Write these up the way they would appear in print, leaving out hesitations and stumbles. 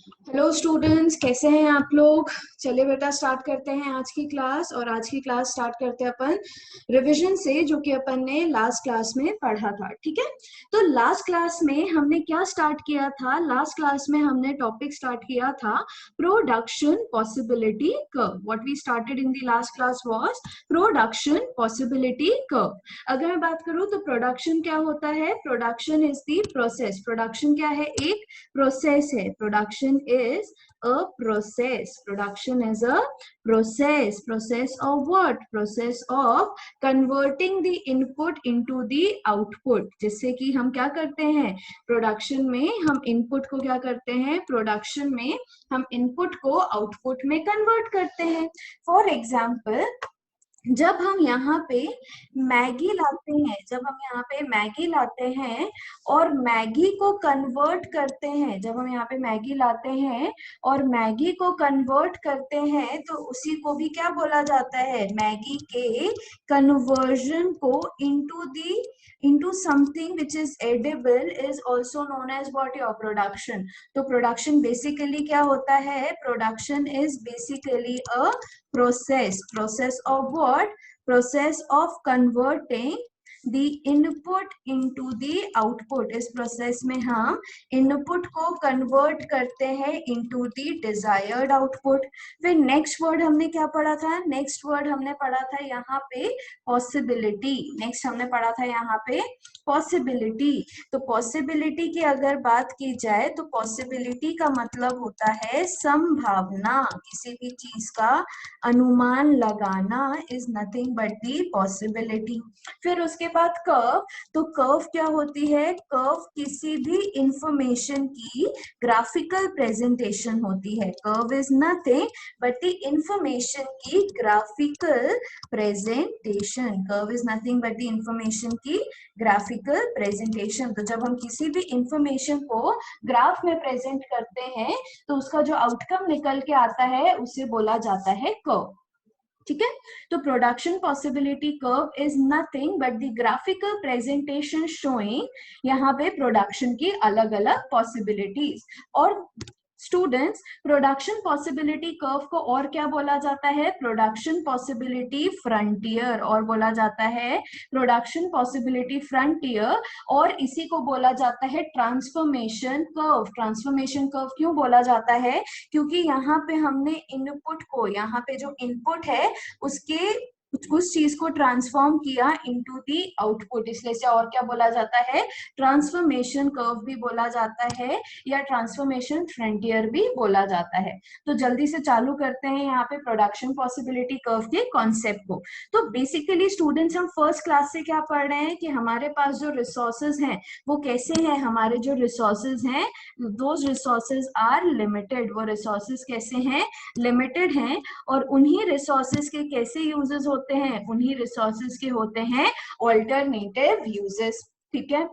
Hello students, कैसे हैं आप लोग। चलिए बेटा स्टार्ट करते हैं आज की क्लास। और आज की क्लास स्टार्ट करते हैं अपन रिवीजन से, जो कि अपन ने लास्ट क्लास में पढ़ा था। ठीक है, तो लास्ट क्लास में हमने क्या स्टार्ट किया था? लास्ट क्लास में हमने टॉपिक स्टार्ट किया था production possibility curve. What we started in the last class was production possibility curve. अगर मैं बात करूं तो प्रोडक्शन क्या होता है? Production is the process. Production क्या है? एक प्रोसेस है। Production is a process. Production is a process. Process of what? Process of converting the input into the output. जिससे कि हम क्या करते हैं प्रोडक्शन में? हम इनपुट को क्या करते हैं प्रोडक्शन में? हम इनपुट को आउटपुट में कन्वर्ट करते हैं। फॉर एग्जाम्पल, जब हम यहाँ पे मैगी लाते हैं, जब हम यहाँ पे मैगी लाते हैं और मैगी को कन्वर्ट करते हैं, जब हम यहाँ पे मैगी लाते हैं और मैगी को कन्वर्ट करते हैं, तो उसी को भी क्या बोला जाता है? मैगी के कन्वर्जन को into something which is edible is also known as what? Your production. तो प्रोडक्शन बेसिकली क्या होता है? Production is basically a process of what? Process of converting the input into the output. इस process में हम input को convert करते हैं into the desired output. फिर नेक्स्ट वर्ड हमने क्या पढ़ा था? नेक्स्ट वर्ड हमने पढ़ा था यहाँ पे पॉसिबिलिटी। नेक्स्ट हमने पढ़ा था यहाँ पे पॉसिबिलिटी। तो पॉसिबिलिटी की अगर बात की जाए तो पॉसिबिलिटी का मतलब होता है संभावना, किसी भी चीज का अनुमान लगाना is nothing but the possibility. फिर उसके बाद कर्व। तो कर्व क्या होती है? कर्व किसी भी इंफॉर्मेशन की ग्राफिकल प्रेजेंटेशन होती है। Curve is nothing but the information की graphical presentation. Curve is nothing but the information की ग्राफिकल प्रेजेंटेशन। तो जब हम किसी भी इंफॉर्मेशन को ग्राफ में प्रेजेंट करते हैं तो उसका जो आउटकम निकल के आता है उसे बोला जाता है कर्व। ठीक है, तो production possibility curve is nothing but the graphical presentation showing यहाँ पे प्रोडक्शन की अलग अलग पॉसिबिलिटीज। और स्टूडेंट्स, प्रोडक्शन पॉसिबिलिटी कर्व को और क्या बोला जाता है? Production possibility frontier. और बोला जाता है प्रोडक्शन पॉसिबिलिटी फ्रंटियर। और इसी को बोला जाता है ट्रांसफॉर्मेशन कर्व। ट्रांसफॉर्मेशन कर्व क्यों बोला जाता है? क्योंकि यहाँ पे हमने इनपुट को, यहाँ पे जो इनपुट है उसके उस चीज को ट्रांसफॉर्म किया इनटू दी आउटपुट, इसलिए से और क्या बोला जाता है? ट्रांसफॉर्मेशन कर्व भी बोला जाता है या ट्रांसफॉर्मेशन फ्रंटियर भी बोला जाता है। तो जल्दी से चालू करते हैं यहाँ पे प्रोडक्शन पॉसिबिलिटी कर्व के कॉन्सेप्ट को। तो बेसिकली स्टूडेंट्स, हम फर्स्ट क्लास से क्या पढ़ रहे हैं कि हमारे पास जो रिसोर्सेज हैं वो कैसे हैं? हमारे जो रिसोर्सेज हैं दोज रिसोर्सेज आर लिमिटेड। वो रिसोर्सेज कैसे हैं? लिमिटेड हैं। और उन्हीं रिसोर्सेज के कैसे यूजेस होते हैं? उन्हीं रिसोर्सेज के होते हैं ऑल्टरनेटिव यूजेस। ठीक है,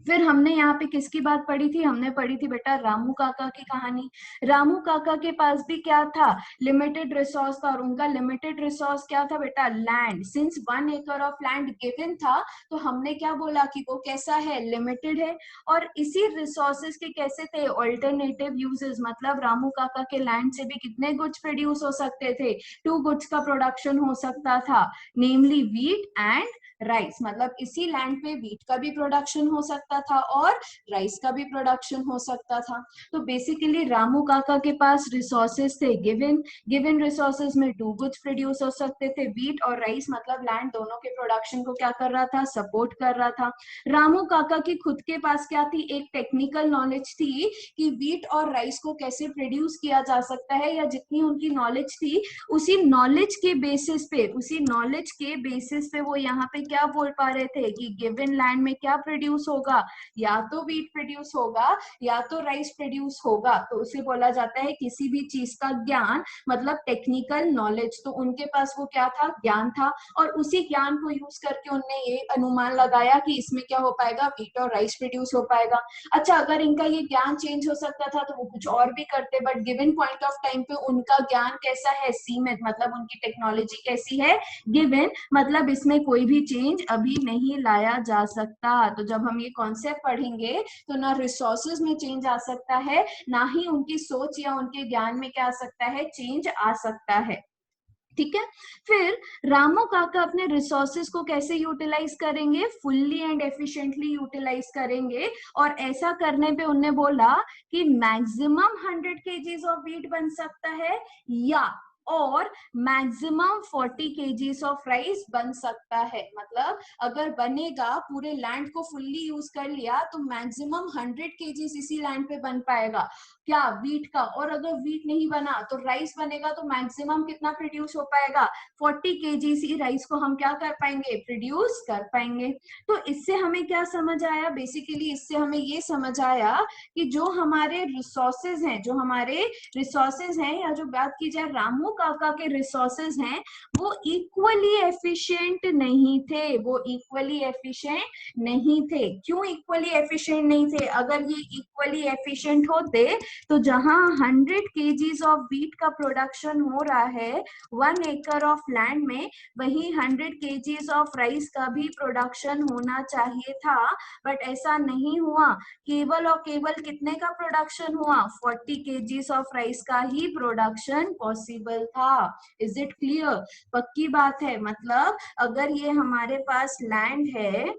फिर हमने यहाँ पे किसकी बात पढ़ी थी? हमने पढ़ी थी बेटा रामू काका की कहानी। रामू काका के पास भी क्या था? लिमिटेड रिसोर्स था। और उनका लिमिटेड रिसोर्स क्या था बेटा? लैंड। सिंस 1 एकड़ ऑफ लैंड गिवन था तो हमने क्या बोला कि वो कैसा है? लिमिटेड है। और इसी रिसोर्सेज के कैसे थे? Alternative uses. मतलब रामू काका के लैंड से भी कितने गुड्स प्रोड्यूस हो सकते थे? 2 गुड्स का प्रोडक्शन हो सकता था, नेमली व्हीट एंड राइस। मतलब इसी लैंड पे व्हीट का भी प्रोडक्शन हो सकता था और राइस का भी प्रोडक्शन हो सकता था। तो बेसिकली रामू काका के पास रिसोर्सेज थे गिवन रिसोर्सेज में 2 गुड्स प्रोड्यूस हो सकते थे, व्हीट और राइस। मतलब लैंड दोनों के प्रोडक्शन को क्या कर रहा था? सपोर्ट कर रहा था। रामू काका की खुद के पास क्या थी? एक टेक्निकल नॉलेज थी कि व्हीट और राइस को कैसे प्रोड्यूस किया जा सकता है, या जितनी उनकी नॉलेज थी उसी नॉलेज के बेसिस पे वो यहाँ पे क्या बोल पा रहे थे कि गिवन लैंड में क्या प्रोड्यूस होगा? या तो व्हीट प्रोड्यूस होगा या तो राइस प्रोड्यूस होगा। तो उसे बोला जाता है किसी भी चीज का ज्ञान, मतलब टेक्निकल नॉलेज। तो उनके पास वो क्या था? ज्ञान था। और उसी ज्ञान को यूज करके उन्होंने ये अनुमान लगाया कि इसमें क्या हो पाएगा? व्हीट और राइस प्रोड्यूस हो पाएगा। अच्छा, अगर इनका ये ज्ञान चेंज हो सकता था तो वो कुछ और भी करते, but given point of time पे उनका ज्ञान कैसा है? सीमित। मतलब उनकी टेक्नोलॉजी कैसी है? गिवन। मतलब इसमें कोई भी चेंज अभी नहीं लाया जा सकता। तो जब हम ये कॉन्सेप्ट पढ़ेंगे तो ना रिसोर्सेज में चेंज आ सकता है, ना ही उनकी सोच या उनके ज्ञान में क्या आ सकता है, चेंज आ सकता है। ठीक है। फिर रामू काका अपने रिसोर्सेज को कैसे यूटिलाइज करेंगे, फुल्ली एंड एफिशिएंटली यूटिलाइज करेंगे। और ऐसा करने पे उन्होंने बोला कि मैक्सिमम 100 केजीज ऑफ व्हीट बन सकता है या और मैक्सिमम 40 केजीज ऑफ राइस बन सकता है। मतलब अगर बनेगा, पूरे लैंड को फुल्ली यूज कर लिया तो मैक्सिमम 100 केजीज इसी लैंड पे बन पाएगा क्या, व्हीट का। और अगर व्हीट नहीं बना तो राइस बनेगा, तो मैक्सिमम कितना प्रोड्यूस हो पाएगा, 40 केजीज ही राइस को हम क्या कर पाएंगे, प्रोड्यूस कर पाएंगे। तो इससे हमें क्या समझ आया, बेसिकली इससे हमें ये समझ आया कि जो हमारे रिसोर्सेज हैं, जो हमारे रिसोर्सेज हैं, या जो बात की जाए रामू काका के रिसोर्सेज हैं, वो इक्वली एफिशिएंट नहीं थे, वो इक्वली एफिशिएंट नहीं थे। क्यों इक्वली एफिशिएंट नहीं थे? अगर ये इक्वली एफिशिएंट होते तो जहां 100 केजीज ऑफ व्हीट का प्रोडक्शन हो रहा है 1 एकड़ ऑफ लैंड में, वही 100 केजीज ऑफ राइस का भी प्रोडक्शन होना चाहिए था, बट ऐसा नहीं हुआ। केवल और केवल कितने का प्रोडक्शन हुआ, 40 केजीज ऑफ राइस का ही प्रोडक्शन पॉसिबल था। Is it clear? पक्की बात है। मतलब अगर ये हमारे पास लैंड है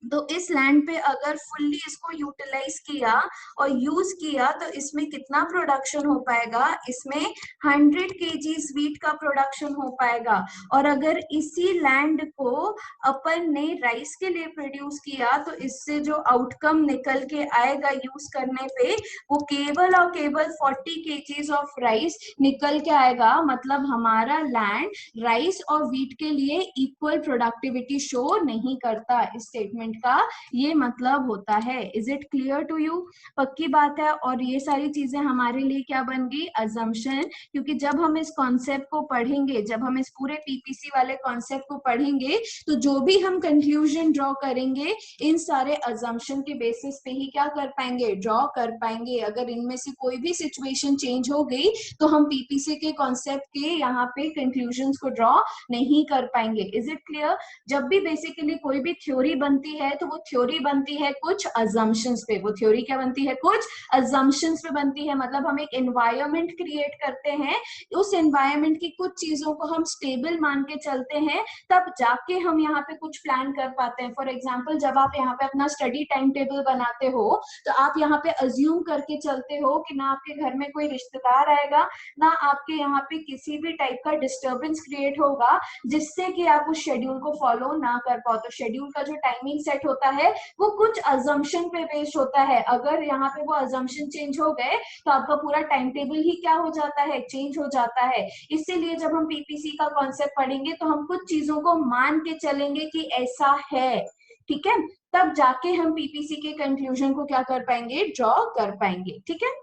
तो इस लैंड पे अगर फुल्ली इसको यूटिलाइज किया और यूज किया तो इसमें कितना प्रोडक्शन हो पाएगा, इसमें 100 केजीज व्हीट का प्रोडक्शन हो पाएगा। और अगर इसी लैंड को अपन ने राइस के लिए प्रोड्यूस किया तो इससे जो आउटकम निकल के आएगा यूज करने पे, वो केवल और केवल 40 केजीज ऑफ राइस निकल के आएगा। मतलब हमारा लैंड राइस और व्हीट के लिए इक्वल प्रोडक्टिविटी शो नहीं करता। इस स्टेटमेंट का ये मतलब होता है। Is it clear to you? पक्की बात है। और ये सारी चीजें हमारे लिए क्या बन गई, अजम्पशन। क्योंकि जब हम इस कॉन्सेप्ट को पढ़ेंगे, जब हम इस पूरे पीपीसी वाले कॉन्सेप्ट को पढ़ेंगे, तो जो भी हम कंक्लूजन ड्रॉ करेंगे इन सारे अजम्पशन के बेसिस पे ही क्या कर पाएंगे, ड्रॉ कर पाएंगे। अगर इनमें से कोई भी सिचुएशन चेंज हो गई तो हम पीपीसी के कॉन्सेप्ट के यहाँ पे कंक्लूजन्स को ड्रॉ नहीं कर पाएंगे। Is it clear? जब भी बेसिकली कोई भी थ्योरी बनती है तो वो थ्योरी बनती है कुछ अजम्पशंस पे। वो थ्योरी क्या बनती है, कुछ अजम्पशंस पे बनती है। मतलब हम एक एनवायरनमेंट क्रिएट करते हैं, उस एनवायरनमेंट की कुछ चीजों को हम स्टेबल मान के चलते हैं, तब जाके हम यहाँ पे कुछ प्लान कर पाते हैं। फॉर एग्जाम्पल, जब आप यहाँ पे अपना स्टडी टाइम टेबल बनाते हो तो आप यहाँ पे अज्यूम करके चलते हो कि ना आपके घर में कोई रिश्तेदार आएगा, ना आपके यहाँ पे किसी भी टाइप का डिस्टर्बेंस क्रिएट होगा जिससे कि आप उस शेड्यूल को फॉलो ना कर पाओ। तो शेड्यूल का जो टाइमिंग सेट होता है वो कुछ अजम्पशन पे बेस्ड होता है। अगर यहाँ पे वो अजम्पशन चेंज हो गए तो आपका पूरा टाइम टेबल ही क्या हो जाता है, चेंज हो जाता है। इसीलिए जब हम पीपीसी का कॉन्सेप्ट पढ़ेंगे तो हम कुछ चीजों को मान के चलेंगे कि ऐसा है, ठीक है, तब जाके हम पीपीसी के कंक्लूजन को क्या कर पाएंगे, ड्रॉ कर पाएंगे। ठीक है,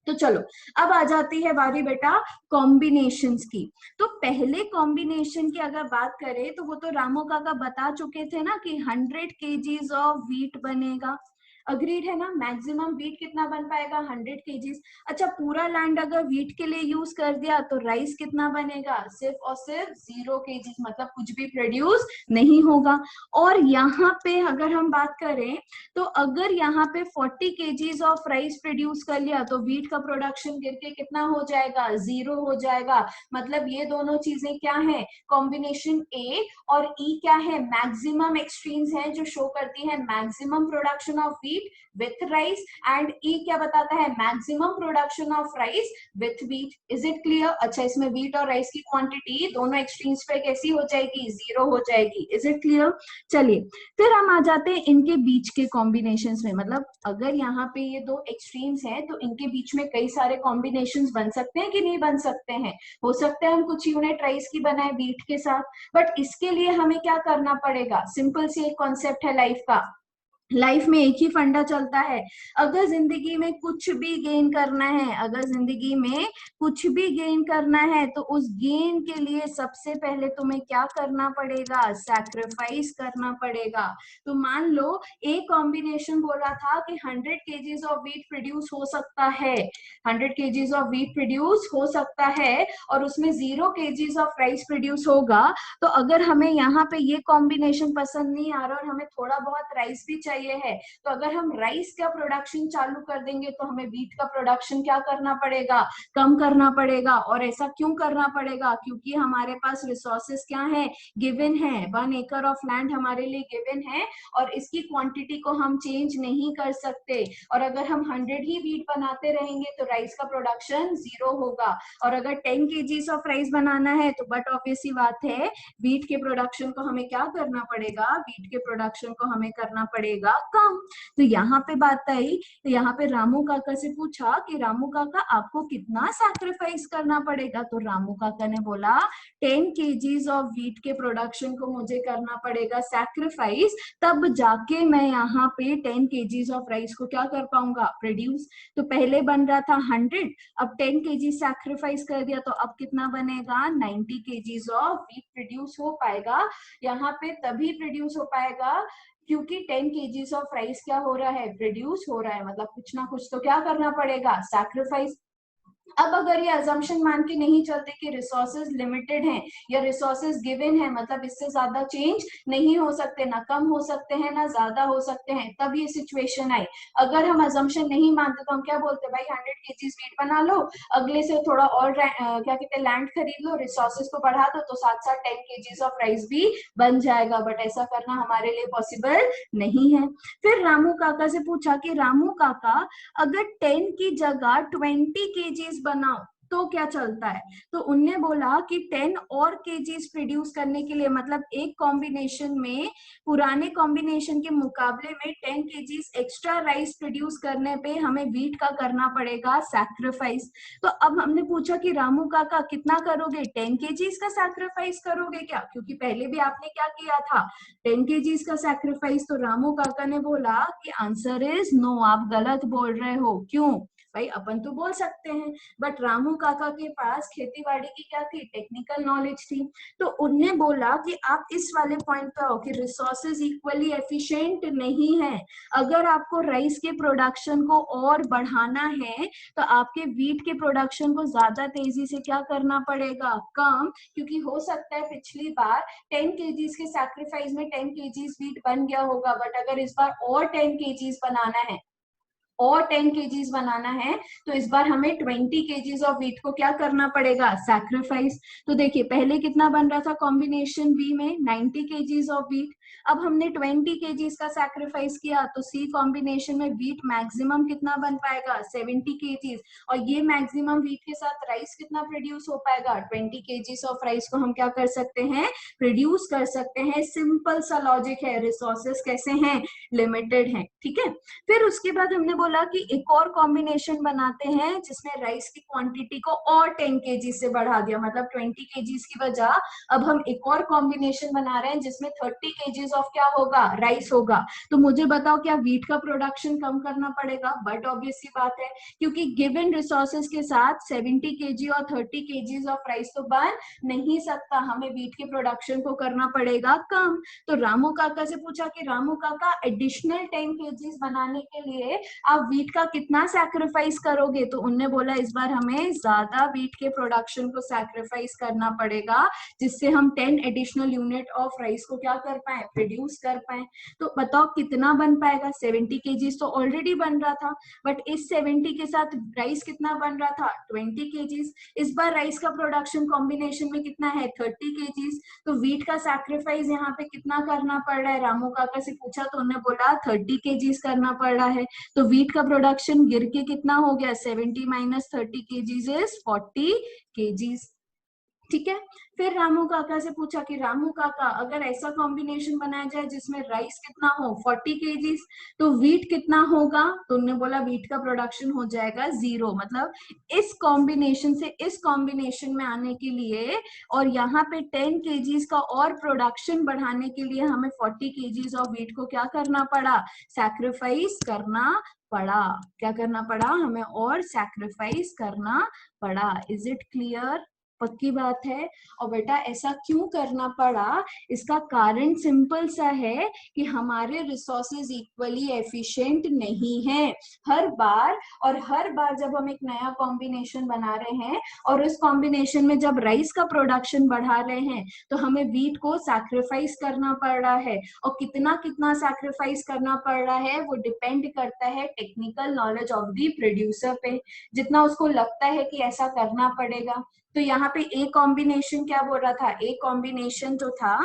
तो चलो अब आ जाती है बारी बेटा कॉम्बिनेशंस की। तो पहले कॉम्बिनेशन की अगर बात करें तो वो तो रामू काका बता चुके थे ना कि 100 केजीज ऑफ व्हीट बनेगा। अग्रीड है ना? मैक्सिमम व्हीट कितना बन पाएगा, 100 केजीज। अच्छा, पूरा लैंड अगर व्हीट के लिए यूज कर दिया तो राइस कितना बनेगा, सिर्फ और सिर्फ 0 केजीज, मतलब कुछ भी प्रोड्यूस नहीं होगा। और यहाँ पे अगर हम बात करें तो अगर यहाँ पे 40 केजीज ऑफ राइस प्रोड्यूस कर लिया तो व्हीट का प्रोडक्शन गिर के कितना हो जाएगा, 0 हो जाएगा। मतलब ये दोनों चीजें क्या है, कॉम्बिनेशन ए और ई क्या है, मैक्सिमम एक्सट्रीम्स हैं जो शो करती है maximum production of wheat with rice, and E क्या बताता है, maximum production of rice with wheat. Is it clear? अच्छा, इसमें wheat और rice की क्वांटिटी दोनों एक्सट्रीम्स पे कैसी हो जाएगी, 0 हो जाएगी। Is it clear? चलिए फिर हम आ जाते हैं इनके बीच के कॉम्बिनेशंस में। मतलब अगर यहाँ पे ये दो एक्सट्रीम्स हैं तो इनके बीच में कई सारे कॉम्बिनेशंस बन सकते हैं कि नहीं बन सकते हैं? हो सकता है हम कुछ यूनिट राइस की बनाए व्हीट के साथ, बट इसके लिए हमें क्या करना पड़ेगा, सिंपल सी एक कॉन्सेप्ट है लाइफ का। लाइफ में एक ही फंडा चलता है, अगर जिंदगी में कुछ भी गेन करना है, अगर जिंदगी में कुछ भी गेन करना है तो उस गेन के लिए सबसे पहले तुम्हें क्या करना पड़ेगा, सैक्रिफाइस करना पड़ेगा। तो मान लो एक कॉम्बिनेशन बोला था कि 100 केजीज ऑफ व्हीट प्रोड्यूस हो सकता है, 100 केजीज ऑफ व्हीट प्रोड्यूस हो सकता है और उसमें 0 केजीज ऑफ राइस प्रोड्यूस होगा। तो अगर हमें यहाँ पे ये कॉम्बिनेशन पसंद नहीं आ रहा और हमें थोड़ा बहुत राइस भी चाहिए ये है। तो अगर हम राइस का प्रोडक्शन चालू कर देंगे तो हमें व्हीट का प्रोडक्शन क्या करना पड़ेगा, कम करना पड़ेगा। और ऐसा क्यों करना पड़ेगा, क्योंकि हमारे पास रिसोर्सेस क्या है, गिवन है। 1 एकड़ ऑफ लैंड हमारे लिए गिवन है और इसकी क्वांटिटी को हम चेंज नहीं कर सकते। और अगर हम 100 ही व्हीट बनाते रहेंगे तो राइस का प्रोडक्शन 0 होगा। और अगर 10 केजीज ऑफ राइस बनाना है तो बट ऑब्वियसली बात है, व्हीट के प्रोडक्शन को हमें क्या करना पड़ेगा, व्हीट के प्रोडक्शन को हमें करना पड़ेगा कम। तो यहाँ पे बात आई, तो यहाँ पे रामू काका से पूछा कि रामू काका आपको कितना सैक्रिफाइस करना पड़ेगा। तो रामू काका ने बोला 10 केजीज ऑफ व्हीट के प्रोडक्शन को मुझे करना पड़ेगा सैक्रिफाइस, तब जाके मैं यहाँ पे 10 केजीज ऑफ राइस को क्या कर पाऊंगा, प्रोड्यूस। तो पहले बन रहा था 100, अब 10 केजी सैक्रिफाइस कर दिया तो अब कितना बनेगा, 90 केजीज ऑफ व्हीट प्रोड्यूस हो पाएगा। यहाँ पे तभी प्रोड्यूस हो पाएगा क्योंकि 10 केजीज ऑफ राइस क्या हो रहा है, प्रोड्यूस हो रहा है। मतलब कुछ ना कुछ तो क्या करना पड़ेगा, सैक्रिफाइस। अब अगर ये अजम्पशन मान के नहीं चलते कि रिसोर्सेज लिमिटेड हैं या रिसोर्सेज गिवन है, मतलब इससे ज्यादा चेंज नहीं हो सकते, ना कम हो सकते हैं ना ज्यादा हो सकते हैं, तब ये सिचुएशन आई। अगर हम अजम्पशन नहीं मानते तो हम क्या बोलते, भाई 100 केजीज वीट बना लो, अगले से थोड़ा और क्या कहते हैं लैंड खरीद लो, रिसोर्सेज को बढ़ा दो, तो साथ साथ 10 केजीज ऑफ राइस भी बन जाएगा। बट ऐसा करना हमारे लिए पॉसिबल नहीं है। फिर रामू काका से पूछा कि रामू काका अगर 10 की जगह 20 केजीज बनाओ तो क्या चलता है। तो उनने बोला कि 10 और केजीज प्रोड्यूस करने के लिए, मतलब एक कॉम्बिनेशन में, पुराने कॉम्बिनेशन के मुकाबले में 10 केजीज एक्स्ट्रा राइस प्रोड्यूस करने पे हमें व्हीट का करना पड़ेगा सैक्रिफाइस। तो अब हमने पूछा कि रामू काका कितना करोगे, 10 केजीज का सैक्रिफाइस करोगे क्या, क्योंकि पहले भी आपने क्या किया था, 10 केजीज का सैक्रिफाइस। तो रामू काका ने बोला कि आंसर इज नो, आप गलत बोल रहे हो। क्यों भाई, अपन तो बोल सकते हैं, बट रामू काका के पास खेतीबाड़ी की क्या थी, टेक्निकल नॉलेज थी। तो उनने बोला कि आप इस वाले पॉइंट पे आओ कि रिसोर्सेज इक्वली एफिशिएंट नहीं है। अगर आपको राइस के प्रोडक्शन को और बढ़ाना है तो आपके व्हीट के प्रोडक्शन को ज्यादा तेजी से क्या करना पड़ेगा, कम। क्योंकि हो सकता है पिछली बार 10 केजीज के सैक्रिफाइस में 10 केजीज व्हीट बन गया होगा, बट अगर इस बार और 10 केजीज बनाना है और 10 केजीज बनाना है तो इस बार हमें 20 केजीज ऑफ व्हीट को क्या करना पड़ेगा, सैक्रिफाइस। तो देखिए पहले कितना बन रहा था कॉम्बिनेशन बी में, 90 केजीज ऑफ व्हीट। अब हमने 20 केजीज का सैक्रिफाइस किया तो सी कॉम्बिनेशन में व्हीट मैक्सिमम कितना बन पाएगा, 70 केजीज। और ये मैक्सिमम व्हीट के साथ राइस कितना प्रोड्यूस हो पाएगा, 20 केजीज ऑफ राइस को हम क्या कर सकते हैं, प्रोड्यूस कर सकते हैं। सिंपल सा लॉजिक है, रिसोर्सेस कैसे हैं, लिमिटेड हैं, ठीक है। फिर उसके बाद हमने बोला कि एक और कॉम्बिनेशन बनाते हैं जिसमें राइस की क्वांटिटी को और 10 केजी से बढ़ा दिया, मतलब 20 केजीज की बजाय अब हम एक और कॉम्बिनेशन बना रहे हैं जिसमें 30 केजीज ऑफ क्या होगा, राइस होगा। तो मुझे बताओ क्या व्हीट का प्रोडक्शन कम करना पड़ेगा, बट ऑब्वियस सी बात है क्योंकि गिवन रिसोर्सेज के साथ 70 केजी और 30 केजीज ऑफ राइस तो बन नहीं सकता, हमें व्हीट के प्रोडक्शन को करना पड़ेगा कम। तो रामू काका से पूछा कि रामू काका एडिशनल 10 केजीज बनाने के लिए आप व्हीट का कितना सैक्रिफाइस करोगे। तो उनने बोला इस बार हमें ज्यादा व्हीट के प्रोडक्शन को सैक्रिफाइस करना पड़ेगा जिससे हम 10 एडिशनल यूनिट ऑफ राइस को क्या कर पाए, प्रोड्यूस कर पाए। तो बताओ कितना बन पाएगा, 70 केजीज तो ऑलरेडी बन रहा था, बट इस 70 के साथ राइस कितना बन रहा था, 20 केजीज। इस बार राइस का प्रोडक्शन कॉम्बिनेशन में कितना है, 30 केजीज। तो व्हीट का सैक्रिफाइस यहाँ पे कितना करना पड़ रहा है, रामू काका से पूछा तो उन्होंने बोला 30 केजीज करना पड़ रहा है। तो व्हीट का प्रोडक्शन गिर के कितना हो गया, 70 माइनस 30 केजीज इज 40 केजीज, ठीक है। फिर रामू काका से पूछा कि रामू काका अगर ऐसा कॉम्बिनेशन बनाया जाए जिसमें राइस कितना हो, 40 केजीज, तो व्हीट कितना होगा। तो उन्होंने बोला व्हीट का प्रोडक्शन हो जाएगा 0, मतलब इस कॉम्बिनेशन से इस कॉम्बिनेशन में आने के लिए और यहाँ पे 10 केजीज का और प्रोडक्शन बढ़ाने के लिए हमें 40 केजीज ऑफ व्हीट को क्या करना पड़ा, सैक्रिफाइस करना पड़ा। क्या करना पड़ा, हमें और सैक्रिफाइस करना पड़ा। इज इट क्लियर, पक्की बात है। और बेटा ऐसा क्यों करना पड़ा, इसका कारण सिंपल सा है कि हमारे रिसोर्सेज इक्वली एफिशिएंट नहीं है। हर बार जब हम एक नया कॉम्बिनेशन बना रहे हैं और उस कॉम्बिनेशन में जब राइस का प्रोडक्शन बढ़ा रहे हैं तो हमें व्हीट को सैक्रिफाइस करना पड़ रहा है। और कितना कितना सैक्रिफाइस करना पड़ रहा है वो डिपेंड करता है technical knowledge of the producer पे, जितना उसको लगता है कि ऐसा करना पड़ेगा। तो यहाँ पे ए कॉम्बिनेशन क्या बोल रहा था, ए कॉम्बिनेशन जो था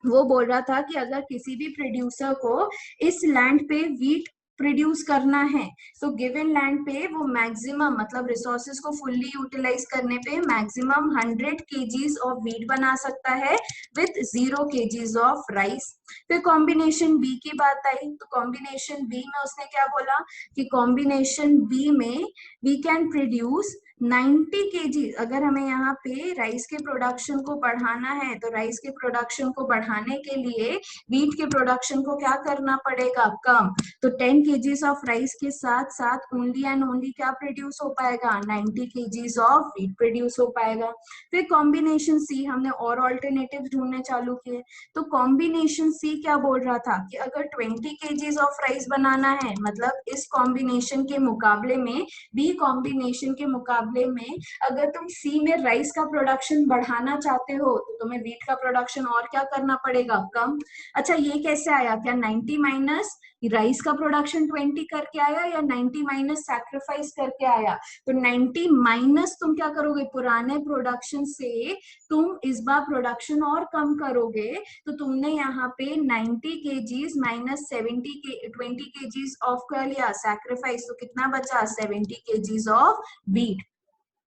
वो बोल रहा था कि अगर किसी भी प्रोड्यूसर को इस लैंड पे व्हीट प्रोड्यूस करना है तो गिवन लैंड पे वो मैक्सिमम मतलब रिसोर्सेज को फुल्ली यूटिलाइज करने पे मैक्सिमम 100 केजीज ऑफ व्हीट बना सकता है विथ 0 केजीज ऑफ राइस। फिर कॉम्बिनेशन बी की बात आई, तो कॉम्बिनेशन बी में उसने क्या बोला कि कॉम्बिनेशन बी में वी कैन प्रोड्यूस 90 केजी। अगर हमें यहाँ पे राइस के प्रोडक्शन को बढ़ाना है तो राइस के प्रोडक्शन को बढ़ाने के लिए व्हीट के प्रोडक्शन को क्या करना पड़ेगा, कम। तो 10 केजीज ऑफ राइस के साथ साथ ओनली एंड ओनली क्या प्रोड्यूस हो पाएगा, 90 केजीज ऑफ व्हीट प्रोड्यूस हो पाएगा। फिर कॉम्बिनेशन सी हमने और ऑल्टरनेटिव ढूंढने चालू किए, तो कॉम्बिनेशन सी क्या बोल रहा था कि अगर 20 केजीज ऑफ राइस बनाना है, मतलब इस कॉम्बिनेशन के मुकाबले में, बी कॉम्बिनेशन के मुकाबले में अगर तुम सी में राइस का प्रोडक्शन बढ़ाना चाहते हो तो तुम्हें व्हीट का प्रोडक्शन और क्या करना पड़ेगा, कम। अच्छा ये कैसे आया, क्या 90 माइनस राइस का प्रोडक्शन 20 करके आया या 90 माइनस सैक्रिफाइस करके आया? तो 90 माइनस तुम क्या करोगे, पुराने प्रोडक्शन से तुम इस बार प्रोडक्शन और कम करोगे, तो तुमने यहाँ पे 90 केजीज माइनस 20 केजीज ऑफ कर लिया सैक्रिफाइस, तो कितना बचा, 70 केजीज ऑफ व्हीट।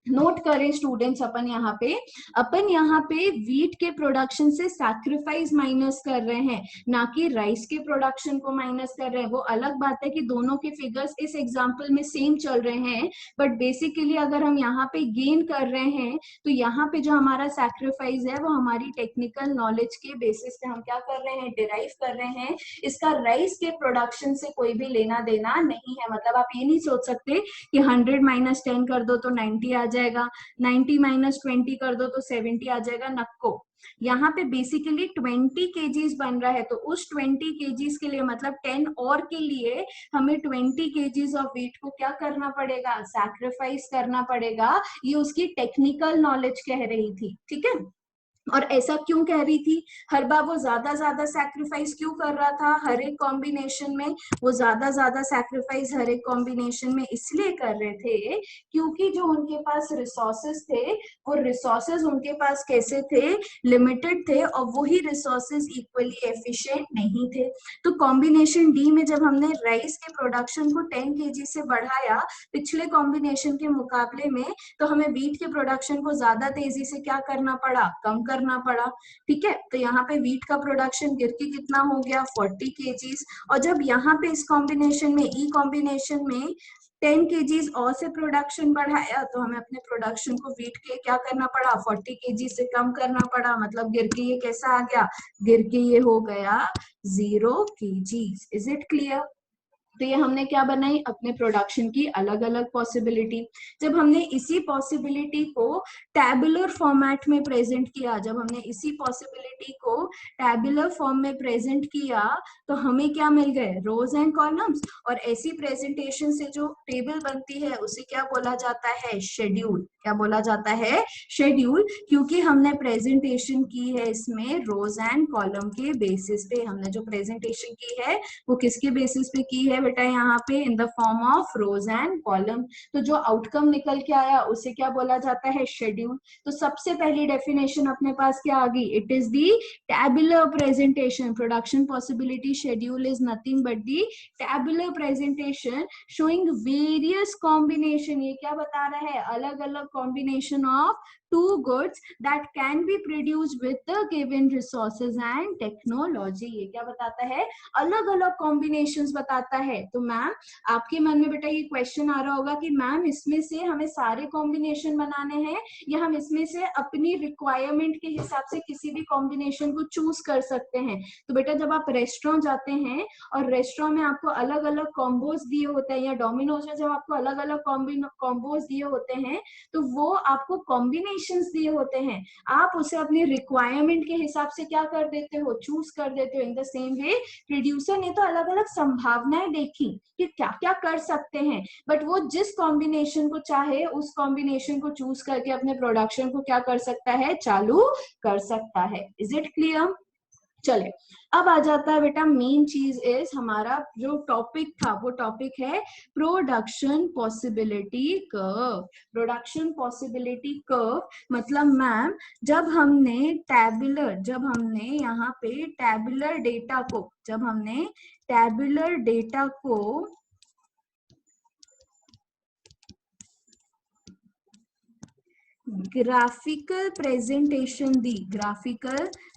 नोट करें स्टूडेंट्स, अपन यहाँ पे व्हीट के प्रोडक्शन से सैक्रिफाइस माइनस कर रहे हैं, ना कि राइस के प्रोडक्शन को माइनस कर रहे हैं। वो अलग बात है कि दोनों के फिगर्स इस एग्जांपल में सेम चल रहे हैं, बट बेसिकली अगर हम यहाँ पे गेन कर रहे हैं तो यहाँ पे जो हमारा सैक्रिफाइस है वो हमारी टेक्निकल नॉलेज के बेसिस पे हम क्या कर रहे हैं, डिराइव कर रहे हैं। इसका राइस के प्रोडक्शन से कोई भी लेना देना नहीं है। मतलब आप ये नहीं सोच सकते कि 100 माइनस 10 कर दो तो 90 आ जाएगा, 90 माइनस 20 कर दो तो 70 आ जाएगा, नक्को। यहाँ पे बेसिकली 20 केजीज बन रहा है, तो उस 20 केजीज के लिए मतलब 10 और के लिए हमें 20 केजीज ऑफ व्हीट को क्या करना पड़ेगा, सैक्रिफाइस करना पड़ेगा। ये उसकी टेक्निकल नॉलेज कह रही थी, ठीक है। और ऐसा क्यों कह रही थी, हर बार वो ज्यादा सैक्रिफाइस क्यों कर रहा था हर एक कॉम्बिनेशन में, वो ज्यादा सैक्रिफाइस हर एक कॉम्बिनेशन में इसलिए कर रहे थे क्योंकि जो उनके पास रिसोर्सेज थे वो रिसोर्सेज उनके पास कैसे थे, लिमिटेड थे, और वही रिसोर्सेज इक्वली एफिशिएंट नहीं थे। तो कॉम्बिनेशन डी में जब हमने राइस के प्रोडक्शन को 10 केजी से बढ़ाया पिछले कॉम्बिनेशन के मुकाबले में, तो हमें व्हीट के प्रोडक्शन को ज्यादा तेजी से क्या करना पड़ा, कम करना पड़ा, ठीक है। तो यहाँ पे व्हीट का प्रोडक्शन गिर के कितना हो गया, 40 केजीज। और जब यहाँ पे इस कॉम्बिनेशन में, ई कॉम्बिनेशन में 10 केजीज और से प्रोडक्शन बढ़ाया तो हमें अपने प्रोडक्शन को व्हीट के क्या करना पड़ा, 40 केजी से कम करना पड़ा। मतलब गिर के ये कैसा आ गया, गिर के ये हो गया 0 केजीज। Is it clear? तो ये हमने क्या बनाई, अपने प्रोडक्शन की अलग अलग पॉसिबिलिटी। जब हमने इसी पॉसिबिलिटी को टैबुलर फॉर्मेट में प्रेजेंट किया, जब हमने इसी पॉसिबिलिटी को टैबुलर फॉर्म में प्रेजेंट किया तो हमें क्या मिल गए, रोज एंड कॉलम्स। और ऐसी प्रेजेंटेशन से जो टेबल बनती है उसे क्या बोला जाता है, शेड्यूल। क्या बोला जाता है, शेड्यूल। क्योंकि हमने प्रेजेंटेशन की है इसमें रोज एंड कॉलम के बेसिस पे। हमने जो प्रेजेंटेशन की है वो किसके बेसिस पे की है बेटा, यहाँ पे in the form of rose and column. तो जो आउटकम निकल के आया उसे क्या बोला जाता है, शेड्यूल। तो सबसे पहली डेफिनेशन अपने पास क्या आ गई, it is the tabular presentation. Production possibility schedule is nothing but the tabular presentation showing various combination. ये क्या बता रहा है, अलग अलग combination of two goods that can be produced with the given resources and technology। ये क्या बताता है, अलग अलग कॉम्बिनेशंस बताता है है, तो मैम आपके मन में बेटा ये क्वेश्चन आ रहा होगा कि मैम इसमें से हमें सारे कॉम्बिनेशन बनाने हैं या हम इसमें से अपनी रिक्वायरमेंट के हिसाब से किसी भी कॉम्बिनेशन को चूज कर सकते हैं। तो बेटा जब आप रेस्टोरेंट जाते हैं और रेस्टोरेंट में आपको अलग अलग कॉम्बोज दिए होते हैं, या डोमिनोज में जब आपको अलग अलग कॉम्बोज दिए होते हैं, तो वो आपको कॉम्बिनेशंस दिए होते हैं, आप उसे अपनी रिक्वायरमेंट के हिसाब से क्या कर देते हो, चूज कर देते हो। In the same way producer ने तो अलग अलग संभावनाएं देखी कि क्या क्या कर सकते हैं, बट वो जिस कॉम्बिनेशन को चाहे उस कॉम्बिनेशन को चूज करके अपने प्रोडक्शन को क्या कर सकता है, चालू कर सकता है। Is it clear? चले, अब आ जाता है बेटा मेन चीज इज हमारा जो टॉपिक था, वो टॉपिक है production possibility curve. Production possibility curve मतलब मैम जब हमने यहाँ पे टैबुलर डेटा को ग्राफिकल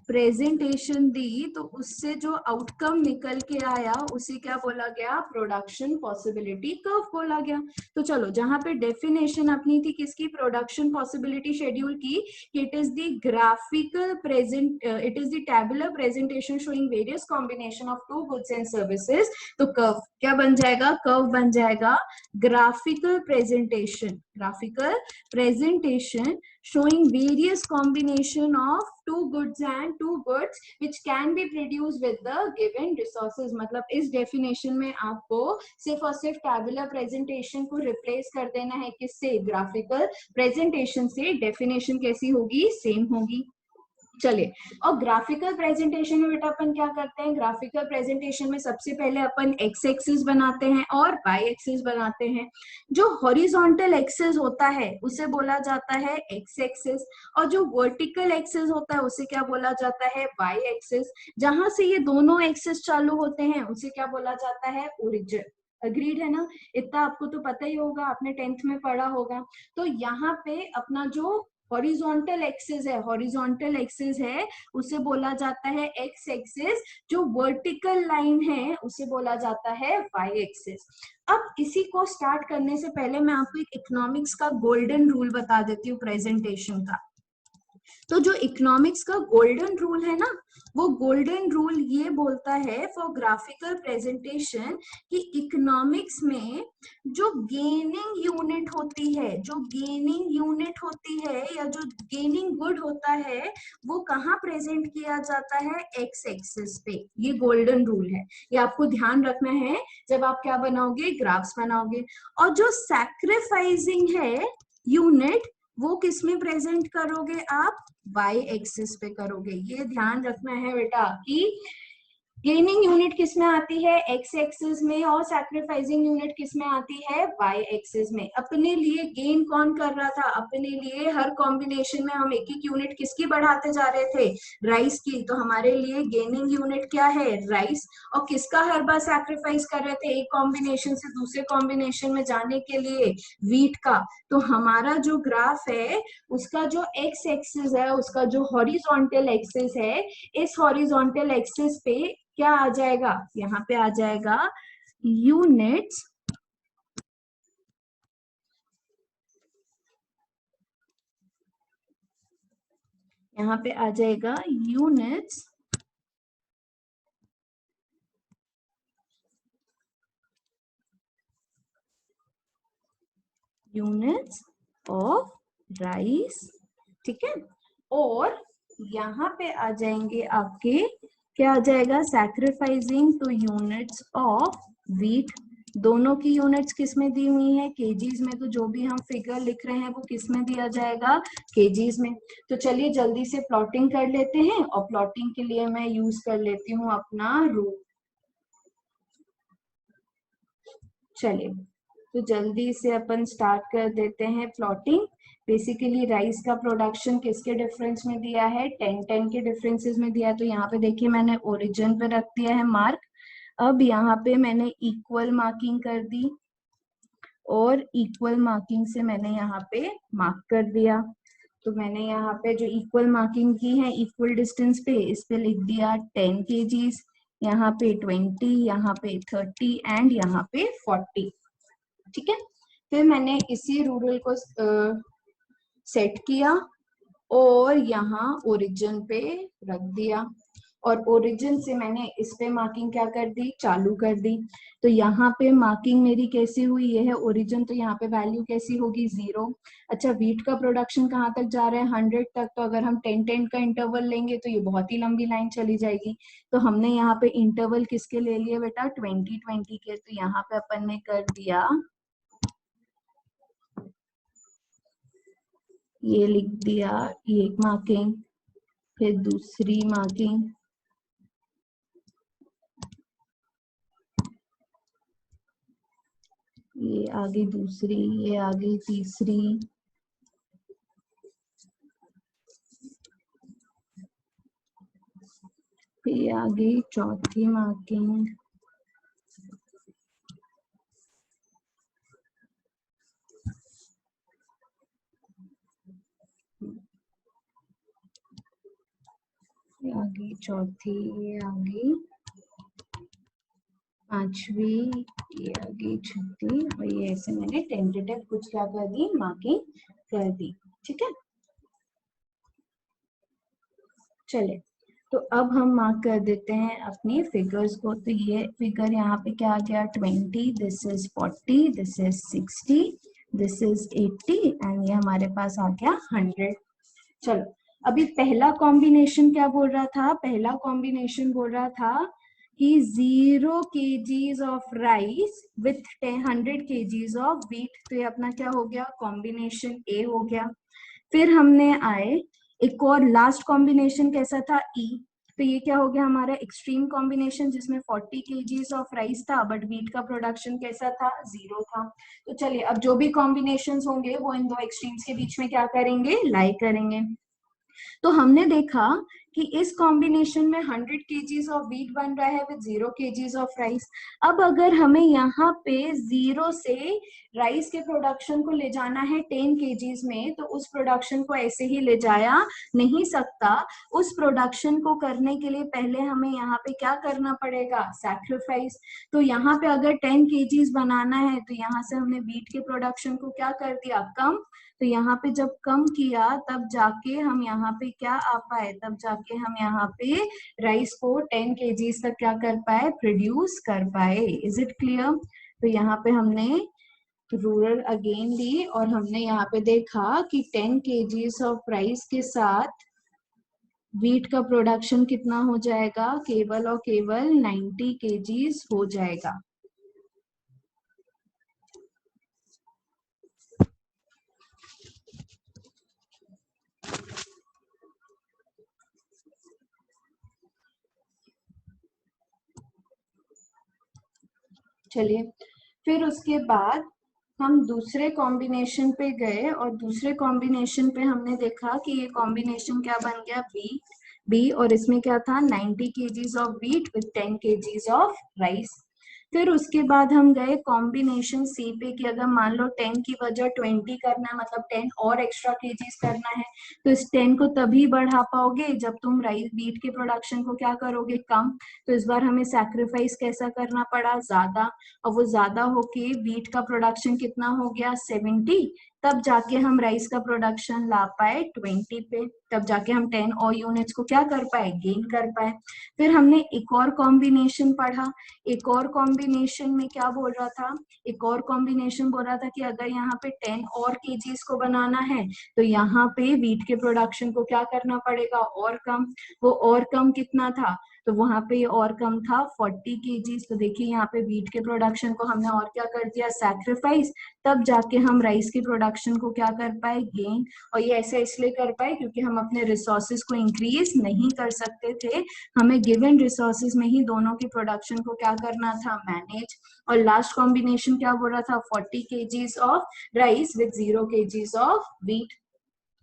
प्रेजेंटेशन दी, तो उससे जो आउटकम निकल के आया उसे क्या बोला गया, प्रोडक्शन पॉसिबिलिटी कर्व बोला गया। तो चलो, जहां पे डेफिनेशन अपनी थी किसकी, प्रोडक्शन पॉसिबिलिटी शेड्यूल की, it is the tabular presentation showing various combination of two goods and services. तो कर्व क्या बन जाएगा, कर्व बन जाएगा graphical presentation showing various combination of two goods which can be produced with the given resources। मतलब इस definition में आपको सिर्फ और सिर्फ टैबुलर प्रेजेंटेशन को रिप्लेस कर देना है किससे, ग्राफिकल प्रेजेंटेशन से। डेफिनेशन कैसी होगी, सेम होगी। चलिए, और ग्राफिकल प्रेजेंटेशन में बेटा अपन क्या करते हैं, ग्राफिकल प्रेजेंटेशन में सबसे पहले अपन एक्स एक्सिस बनाते हैं और वाई एक्सिस बनाते हैं। जो हॉरिजॉन्टल एक्सिस होता है उसे बोला जाता है एक्स एक्सिस, और जो वर्टिकल एक्सिस होता है उसे क्या बोला जाता है, वाई एक्सिस। जहां से ये दोनों एक्सिस चालू होते हैं उसे क्या बोला जाता है, ओरिजिन। अग्रीड है ना, इतना आपको तो पता ही होगा, आपने 10th में पढ़ा होगा। तो यहाँ पे अपना जो हॉरिजॉन्टल एक्सिस है उसे बोला जाता है एक्स एक्सिस, जो वर्टिकल लाइन है उसे बोला जाता है वाई एक्सिस। अब इसी को स्टार्ट करने से पहले मैं आपको एक इकोनॉमिक्स का गोल्डन रूल बता देती हूँ प्रेजेंटेशन का। तो जो इकोनॉमिक्स का गोल्डन रूल है ना, वो गोल्डन रूल ये बोलता है फॉर ग्राफिकल प्रेजेंटेशन कि इकोनॉमिक्स में जो गेनिंग यूनिट होती है या जो गेनिंग गुड होता है, वो कहाँ प्रेजेंट किया जाता है, एक्स एक्सिस पे। ये गोल्डन रूल है, ये आपको ध्यान रखना है जब आप क्या बनाओगे, ग्राफ्स बनाओगे। और जो सैक्रिफाइसिंग है यूनिट, वो किस में प्रेजेंट करोगे आप, वाई एक्सिस पे करोगे। ये ध्यान रखना है बेटा कि गेनिंग यूनिट किस में आती है, एक्स एक्सिस में, और सैक्रिफाइसिंग यूनिट किस में आती है, वाई एक्सिस में। अपने लिए गेन कौन कर रहा था, अपने लिए हर कॉम्बिनेशन में हम एक एक यूनिट किसकी बढ़ाते जा रहे थे, राइस की। तो हमारे लिए गेनिंग यूनिट क्या है, राइस। और किसका हर बार सैक्रिफाइस कर रहे थे, एक कॉम्बिनेशन से दूसरे कॉम्बिनेशन में जाने के लिए, व्हीट का। तो हमारा जो ग्राफ है उसका जो एक्स एक्सिस है, उसका जो हॉरिजॉन्टल एक्सिस है, इस हॉरिजॉन्टल एक्सिस पे क्या आ जाएगा, यहाँ पे आ जाएगा यूनिट्स, यहाँ पे आ जाएगा यूनिट्स ऑफ राइस, ठीक है। और यहाँ पे आ जाएंगे आपके, क्या आ जाएगा, sacrificing two units of wheat. दोनों की यूनिट्स किस में दी हुई है, केजीज में। तो जो भी हम फिगर लिख रहे हैं वो किस में दिया जाएगा, केजीज में। तो चलिए जल्दी से प्लॉटिंग कर लेते हैं, और प्लॉटिंग के लिए मैं यूज कर लेती हूँ अपना रूल। चलिए, तो जल्दी से अपन स्टार्ट कर देते हैं प्लॉटिंग। बेसिकली राइस का प्रोडक्शन किसके डिफरेंस में दिया है, 10-10 के डिफरेंसेस में दिया है। तो यहाँ पे देखिए मैंने ओरिजिन पे रख दिया है मार्क। अब यहाँ पे मैंने इक्वल मार्किंग कर दी, और इक्वल मार्किंग से मैंने यहाँ पे मार्क कर दिया। तो मैंने यहाँ पे जो इक्वल मार्किंग की है इक्वल डिस्टेंस पे, इस पे लिख दिया 10 kgs। यहाँ पे 20, यहाँ पे 30 एंड यहाँ पे 40। ठीक है, फिर मैंने इसी रूरल को सेट किया और यहाँ ओरिजिन पे रख दिया, और ओरिजिन से मैंने इस पे मार्किंग क्या कर दी, चालू कर दी। तो यहाँ पे मार्किंग मेरी कैसी हुई, ये है ओरिजिन, तो यहाँ पे वैल्यू कैसी होगी, 0। अच्छा, वीट का प्रोडक्शन कहाँ तक जा रहा है, 100 तक। तो अगर हम 10-10 का इंटरवल लेंगे तो ये बहुत ही लंबी लाइन चली जाएगी। तो हमने यहाँ पे इंटरवल किसके ले लिए बेटा, 20-20 के। तो यहाँ पे अपन ने कर दिया, ये लिख दिया एक मार्किंग, फिर दूसरी मार्किंग, ये आगे दूसरी, ये आगे तीसरी, फिर आगे चौथी मार्किंग, ये आगे चौथी, ये आगे पांचवी, ये आगे छठी, और ये ऐसे मैंने टेंटेटिव कुछ क्या कर दी, मार्किंग कर दी। ठीक है, चले, तो अब हम मार्क कर देते हैं अपनी फिगर्स को। तो ये फिगर यहाँ पे क्या आ गया, 20, this is 40, this is 60, this is 80 and ये हमारे पास आ गया 100। चलो, अभी पहला कॉम्बिनेशन क्या बोल रहा था, पहला कॉम्बिनेशन बोल रहा था कि 0 kgs of rice with 100 kgs of wheat. तो ये अपना क्या हो गया, कॉम्बिनेशन ए हो गया। फिर हमने आए, एक और लास्ट कॉम्बिनेशन कैसा था, ई। तो ये क्या हो गया हमारा एक्सट्रीम कॉम्बिनेशन, जिसमें 40 kgs ऑफ राइस था बट व्हीट का प्रोडक्शन कैसा था, 0 था। तो चलिए, अब जो भी कॉम्बिनेशंस होंगे वो इन दो एक्सट्रीम्स के बीच में क्या करेंगे, लाई करेंगे। तो हमने देखा कि इस कॉम्बिनेशन में 100 kgs ऑफ व्हीट बन रहा है विद 0 kgs ऑफ राइस। अब अगर हमें यहाँ पे 0 से राइस के प्रोडक्शन को ले जाना है 10 kgs में, तो उस प्रोडक्शन को ऐसे ही ले जाया नहीं सकता। उस प्रोडक्शन को करने के लिए पहले हमें यहाँ पे क्या करना पड़ेगा, सैक्रिफाइस। तो यहाँ पे अगर 10 kgs बनाना है तो यहाँ से हमने व्हीट के प्रोडक्शन को क्या कर दिया, कम। तो यहाँ पे जब कम किया तब जाके हम यहाँ पे क्या आ पाए, तब जाके हम यहाँ पे राइस को 10 kgs तक क्या कर पाए, प्रोड्यूस कर पाए। Is it clear. तो यहाँ पे हमने रूरल अगेन ली और हमने यहाँ पे देखा कि 10 kgs ऑफ राइस के साथ व्हीट का प्रोडक्शन कितना हो जाएगा, केवल और केवल 90 kgs हो जाएगा। चलिए, फिर उसके बाद हम दूसरे कॉम्बिनेशन पे गए और दूसरे कॉम्बिनेशन पे हमने देखा कि ये कॉम्बिनेशन क्या बन गया, बी। बी और इसमें क्या था, 90 kgs of wheat with 10 kgs of rice. फिर उसके बाद हम गए कॉम्बिनेशन सी पे कि अगर मान लो 10 की वजह 20 करना है, मतलब 10 और एक्स्ट्रा kgs करना है, तो इस 10 को तभी बढ़ा पाओगे जब तुम राइस व्हीट के प्रोडक्शन को क्या करोगे, कम। तो इस बार हमें सैक्रिफाइस कैसा करना पड़ा, ज्यादा। और वो ज्यादा होके व्हीट का प्रोडक्शन कितना हो गया, 70। तब जाके हम राइस का प्रोडक्शन ला पाए 20 पे, तब जाके हम 10 और यूनिट्स को क्या कर पाए, गेन कर पाए। फिर हमने एक और कॉम्बिनेशन पढ़ा। एक और कॉम्बिनेशन में क्या बोल रहा था, एक और कॉम्बिनेशन बोल रहा था कि अगर यहाँ पे 10 और केजीज को बनाना है तो यहाँ पे व्हीट के प्रोडक्शन को क्या करना पड़ेगा, और कम। वो और कम कितना था, तो वहां पे और कम था 40 kgs। तो देखिए यहाँ पे व्हीट के प्रोडक्शन को हमने और क्या कर दिया, सैक्रिफाइस। तब जाके हम राइस के प्रोडक्शन को क्या कर पाए, गेन। और ये ऐसा इसलिए कर पाए क्योंकि हम अपने रिसोर्सेज को इंक्रीज नहीं कर सकते थे, हमें गिवन रिसोर्सेज में ही दोनों के प्रोडक्शन को क्या करना था, मैनेज। और लास्ट कॉम्बिनेशन क्या बोल रहा था, 40 kgs of rice with 0 kgs of wheat.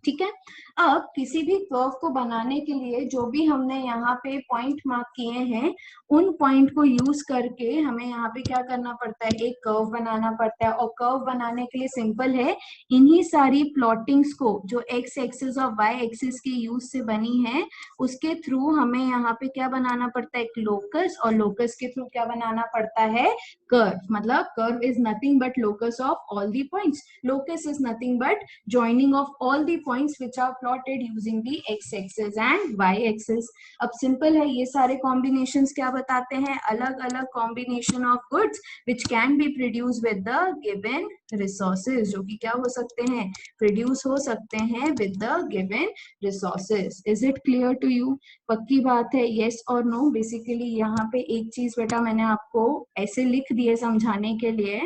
ठीक है। अब किसी भी कर्व को बनाने के लिए जो भी हमने यहाँ पे पॉइंट मार्क किए हैं, उन पॉइंट को यूज करके हमें यहाँ पे क्या करना पड़ता है, एक कर्व बनाना पड़ता है। और कर्व बनाने के लिए सिंपल है, इन्हीं सारी प्लॉटिंग्स को जो एक्स एक्सिस और वाई एक्सिस के यूज से बनी है, उसके थ्रू हमें यहाँ पे क्या बनाना पड़ता है, एक लोकस, और लोकस के थ्रू क्या बनाना पड़ता है, कर्व। मतलब curve is nothing but locus of all the points, locus is nothing but joining of all the points which are plotted using the x axis and y axis। अब simple है, ये सारे combinations क्या बताते हैं, अलग अलग combination of goods which can be produced with the given resources, जो कि क्या हो सकते हैं, प्रोड्यूस हो सकते हैं with the given resources। is it clear to you? पक्की बात है, yes और no? बेसिकली यहाँ पे एक चीज बेटा मैंने आपको ऐसे लिख दी है समझाने के लिए,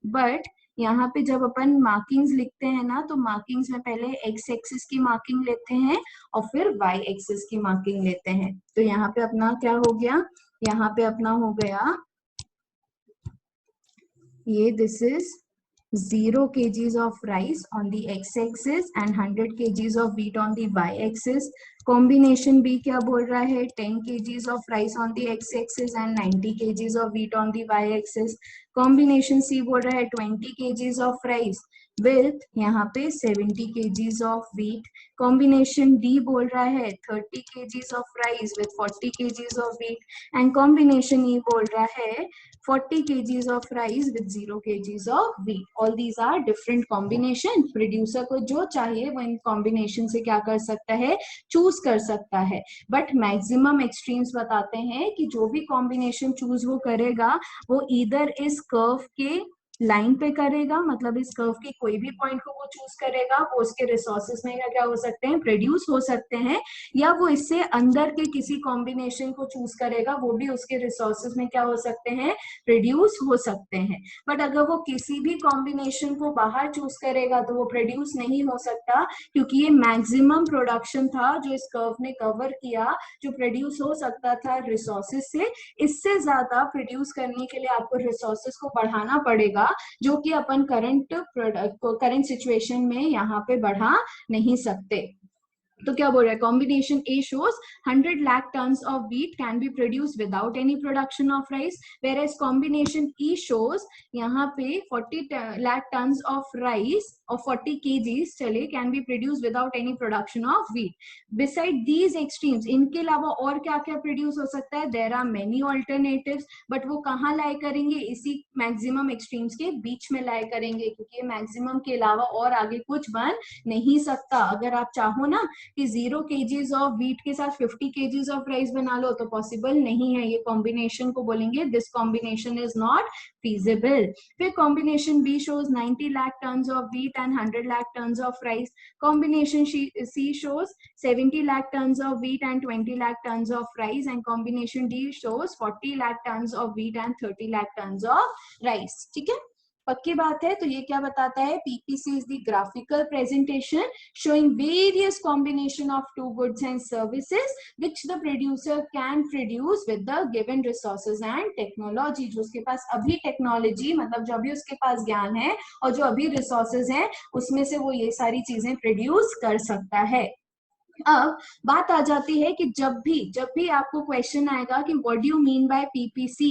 बट यहाँ पे जब अपन मार्किंग्स लिखते हैं ना, तो मार्किंग्स में पहले एक्स एक्सिस की मार्किंग लेते हैं और फिर वाई एक्सिस की मार्किंग लेते हैं। तो यहाँ पे अपना क्या हो गया, यहाँ पे अपना हो गया ये, this is 0 kgs of rice on the x-axis and 100 kgs of wheat on the y-axis। Combination B क्या बोल रहा है, 10 kgs of rice on the x-axis and 90 kgs of wheat on the y-axis। Combination C बोल रहा है 20 kgs of rice with यहाँ पे 70 kgs of wheat। Combination D बोल रहा है 30 kgs of rice with 40 kgs of wheat, and combination E बोल रहा है 40 kgs of rice with 0 kgs of wheat। All these are different combination। Producer को जो चाहिए वो इन कॉम्बिनेशन से क्या कर सकता है, चूज कर सकता है। बट मैक्सिमम एक्सट्रीम्स बताते हैं कि जो भी कॉम्बिनेशन चूज वो करेगा, वो ईदर इस कर्व के लाइन पे करेगा, मतलब इस कर्व के कोई भी पॉइंट को वो चूज करेगा, वो उसके रिसोर्सेज में क्या हो सकते हैं, प्रोड्यूस हो सकते हैं, या वो इससे अंदर के किसी कॉम्बिनेशन को चूज करेगा, वो भी उसके रिसोर्सेज में क्या हो सकते हैं, प्रोड्यूस हो सकते हैं। बट अगर वो किसी भी कॉम्बिनेशन को बाहर चूज करेगा तो वो प्रोड्यूस नहीं हो सकता, क्योंकि ये मैक्सिमम प्रोडक्शन था जो इस कर्व ने कवर किया, जो प्रोड्यूस हो सकता था रिसोर्सेज से। इससे ज्यादा प्रोड्यूस करने के लिए आपको रिसोर्सेज को बढ़ाना पड़ेगा, जो कि अपन करंट सिचुएशन में यहाँ पे बढ़ा नहीं सकते। तो क्या बोल रहा है, combination A shows 100 lakh tons of wheat can be produced without any production of rice, whereas combination E shows यहाँ पे 40 lakh tons of rice or 40 kgs चले can be produced without any production of wheat। Beside these extremes, इनके अलावा और क्या क्या produce हो सकता है, there are many alternatives, but वो कहाँ लाए करेंगे, इसी मैक्सिमम एक्सट्रीम्स के बीच में लाए करेंगे, क्योंकि ये मैक्सिमम के अलावा और आगे कुछ बन नहीं सकता। अगर आप चाहो ना कि 0 kgs ऑफ व्हीट के साथ 50 kgs ऑफ राइस बना लो, तो पॉसिबल नहीं है। ये कॉम्बिनेशन को बोलेंगे this combination is not feasible। फिर combination B shows 90 lakh tons of wheat and 100 lakh tons of rice। Combination C shows 70 lakh tons of wheat and 20 lakh tons of rice, and combination D shows 40 lakh tons of wheat and 30 lakh tons of rice। ठीक है, पक्की बात है। तो ये क्या बताता है, PPC is the graphical presentation showing various combination of two goods and services which the producer can produce with the given resources and technology। जो उसके पास अभी टेक्नोलॉजी, मतलब जो अभी उसके पास ज्ञान है और जो अभी रिसोर्सेज हैं, उसमें से वो ये सारी चीजें प्रोड्यूस कर सकता है। अब बात आ जाती है कि जब भी आपको क्वेश्चन आएगा कि what do you mean bye PPC,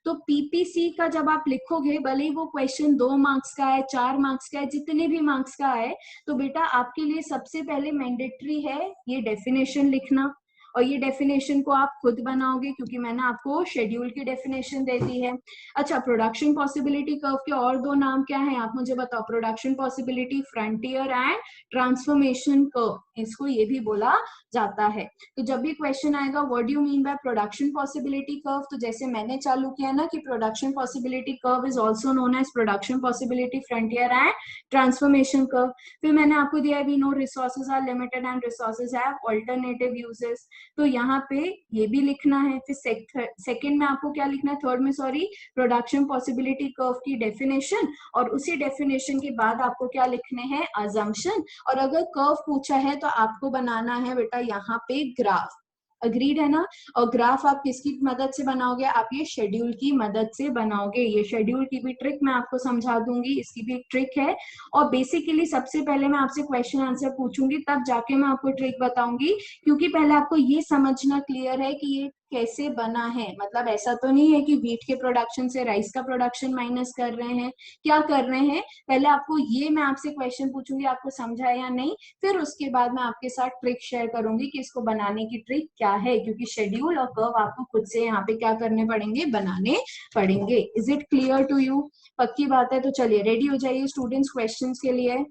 तो पीपीसी का जब आप लिखोगे, भले ही वो क्वेश्चन 2 मार्क्स का है, 4 मार्क्स का है, जितने भी मार्क्स का है, तो बेटा आपके लिए सबसे पहले मैंडेटरी है ये डेफिनेशन लिखना। और ये डेफिनेशन को आप खुद बनाओगे, क्योंकि मैंने आपको शेड्यूल की डेफिनेशन दे दी है। अच्छा, प्रोडक्शन पॉसिबिलिटी कर्व के और 2 नाम क्या है, आप मुझे बताओ। Production possibility frontier and transformation curve, इसको ये भी बोला जाता है। तो जब भी क्वेश्चन आएगा what do you mean by production possibility curve, तो जैसे मैंने चालू किया ना कि production possibility curve is also known as production possibility frontier and transformation curve. फिर मैंने आपको दिया है we know resources are limited and resources have alternative uses, तो यहाँ पे ये भी लिखना है। फिर सेकंड में आपको क्या लिखना है, थर्ड में सॉरी, प्रोडक्शन पॉसिबिलिटी कर्व की डेफिनेशन, और उसी डेफिनेशन के बाद आपको क्या लिखने हैं, अजम्पशन। और अगर कर्व पूछा है तो आपको बनाना है बेटा यहाँ पे ग्राफ। अग्रीड है ना। और ग्राफ आप किसकी मदद से बनाओगे, आप ये शेड्यूल की मदद से बनाओगे। ये शेड्यूल की भी ट्रिक मैं आपको समझा दूंगी, इसकी भी ट्रिक है। और बेसिकली सबसे पहले मैं आपसे क्वेश्चन आंसर पूछूंगी, तब जाके मैं आपको ट्रिक बताऊंगी, क्योंकि पहले आपको ये समझना क्लियर है कि ये कैसे बना है। मतलब ऐसा तो नहीं है कि व्हीट के प्रोडक्शन से राइस का प्रोडक्शन माइनस कर रहे हैं, क्या कर रहे हैं। पहले आपको ये मैं आपसे क्वेश्चन पूछूंगी, आपको समझा है या नहीं, फिर उसके बाद मैं आपके साथ ट्रिक शेयर करूंगी कि इसको बनाने की ट्रिक क्या है, क्योंकि शेड्यूल और कर्व आपको खुद से यहाँ पे क्या करने पड़ेंगे, बनाने पड़ेंगे। Is it clear to you? पक्की बात है। तो चलिए रेडी हो जाइए स्टूडेंट्स क्वेश्चंस के लिए।